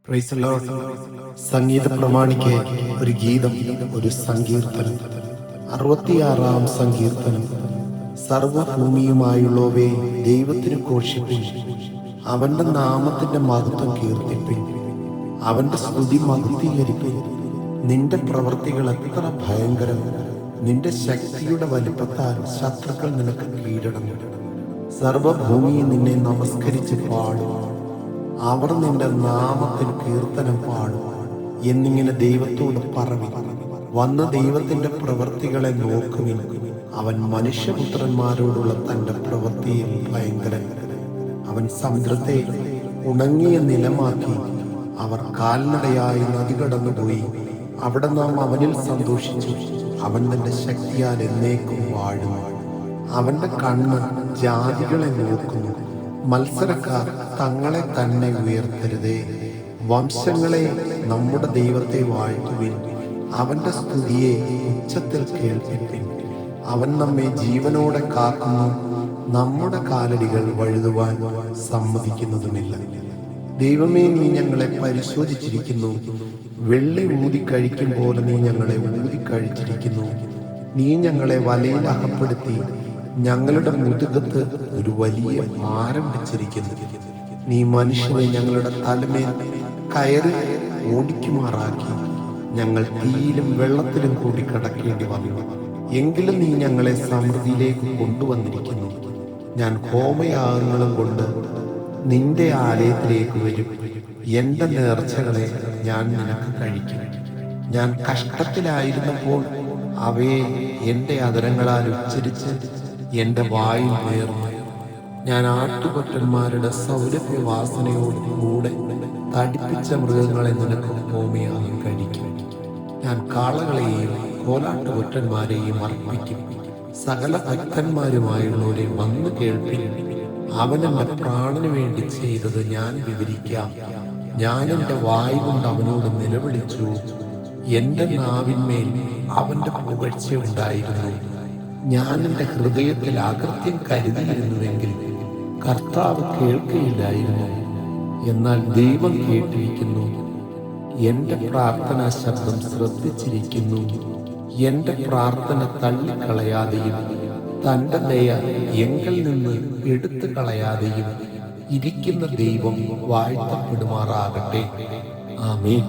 Price the Lord. സംഗീത പ്രമാണിക്ക് ഒരു ഗീതം, ഒരു സങ്കീർത്തനം. 66-ാം സങ്കീർത്തനം. സർവഭൂമിയുമായുള്ളവേ ദൈവത്തിന് ഘോഷിപ്പിൻ, അവന്റെ നാമത്തിന്റെ മഹത്വം കീർത്തിപ്പിൻ, അവന്റെ സ്തുതി മഹത്വീകരിപ്പിൻ. നിന്റെ പ്രവൃത്തികൾ എത്ര ഭയങ്കരം! നിന്റെ ശക്തിയുടെ വലിപ്പത്താൽ ശത്രുക്കൾ നിനക്ക് കീഴടങ്ങും. സർവഭൂമിയെ നിന്നെ നമസ്കരിച്ച് പാടും, അവർ നിന്റെ നാമത്തിന് കീർത്തനം പാടും എന്നിങ്ങനെ ദൈവത്തോട് പറവിൻ. വന്ന ദൈവത്തിന്റെ പ്രവൃത്തികളെ നോക്കുവിൻ. അവൻ മനുഷ്യപുത്രന്മാരോടുള്ള തന്റെ പ്രവൃത്തിയിൽ ഭയങ്കരൻ. അവൻ സമുദ്രത്തെ ഉണങ്ങിയ നിലമാക്കി, അവർ കാൽനടയായി നദി കടന്നുപോയി. അവിടെ നാം അവനിൽ സന്തോഷിച്ചു. അവൻ തന്റെ ശക്തിയാൽ എന്നേക്കും വാഴും. അവന്റെ കണ്ണ് ജാതികളെ നോക്കുന്നു. മത്സരക്കാർ തങ്ങളെ തന്നെ ഉയർത്തരുതേ. വംശങ്ങളെ നമ്മുടെ ദൈവത്തെ വാഴ്ത്തുവിൻ, അവന്റെ സ്തുതിയെ ഉച്ചത്തിൽ കേൾപ്പിപ്പിൻ. അവൻ നമ്മെ ജീവനോടെ കാക്കുന്നു, നമ്മുടെ കാലടികൾ വഴുതുവാൻ സമ്മതിക്കുന്നതുമില്ല. ദൈവമേ, നീ ഞങ്ങളെ പരിശോധിച്ചിരിക്കുന്നു. വെള്ളി ഊതിക്കഴിക്കും പോലെ നീ ഞങ്ങളെ ഊതിക്കഴിച്ചിരിക്കുന്നു. നീ ഞങ്ങളെ വലയിൽ അകപ്പെടുത്തി ഞങ്ങളുടെ മുതുകത്ത് ഒരു വലിയ ഭാരം വെച്ചിരിക്കുന്നു. നീ മനുഷ്യനെ ഞങ്ങളുടെ തലമേൽ കയറി ഓടിക്കുമാറാക്കി. ഞങ്ങൾ തീയിലും വെള്ളത്തിലും കൂടി കടക്കേണ്ടി വന്നു. എങ്കിലും നീ ഞങ്ങളെ സമൃദ്ധിയിലേക്ക് കൊണ്ടുവന്നിരിക്കുന്നു. ഞാൻ ഹോമയാഗങ്ങളും കൊണ്ട് നിന്റെ ആലയത്തിലേക്ക് വരും. എന്റെ നേർച്ചകളെ ഞാൻ നിനക്ക് കഴിക്കും. ഞാൻ കഷ്ടത്തിലായിരുന്നപ്പോൾ അവയെ എന്റെ അധരങ്ങളാൽ ഉച്ചരിച്ച് എന്റെ വായിൽ നേർന്നു. ഞാൻ ആട്ടുകൊറ്റന്മാരുടെ സൗരഭ്യവാസനയോടുകൂടെ തടിപ്പിച്ച മൃഗങ്ങളെ നിനക്ക് ഹോമയാഗം കഴിക്കും. ഞാൻ കാളകളെയും കോലാട്ടുകൊറ്റന്മാരെയും അർപ്പിക്കും. സകല ഭക്തന്മാരുമായുള്ളവരെ വന്നു കേൾപ്പിൻ. അവൻ എന്റെ പ്രാണന് വേണ്ടി ചെയ്തത് ഞാൻ വിവരിക്കാം. ഞാൻ എന്റെ വായ് കൊണ്ട് അവനോട് നിലവിളിച്ചു. എന്റെ നാവിന്മേൽ അവന്റെ പുകഴ്ച ഉണ്ടായിരുന്നു. ഞാൻ എന്റെ ഹൃദയത്തിൽ അകൃത്യം കരുതിയിരുന്നുവെങ്കിൽ കർത്താവ് കേൾക്കുകയില്ലായിരുന്നു. എന്നാൽ ദൈവം കേട്ടിരിക്കുന്നു, എന്റെ പ്രാർത്ഥനാ ശബ്ദം ശ്രദ്ധിച്ചിരിക്കുന്നു. എന്റെ പ്രാർത്ഥന തള്ളിക്കളയാതെയും തന്റെ ദയ എങ്കിൽ നിന്ന് എടുത്തു കളയാതെയും ഇരിക്കുന്ന ദൈവം വാഴ്ത്തപ്പെടുമാറാകട്ടെ. ആമേൻ.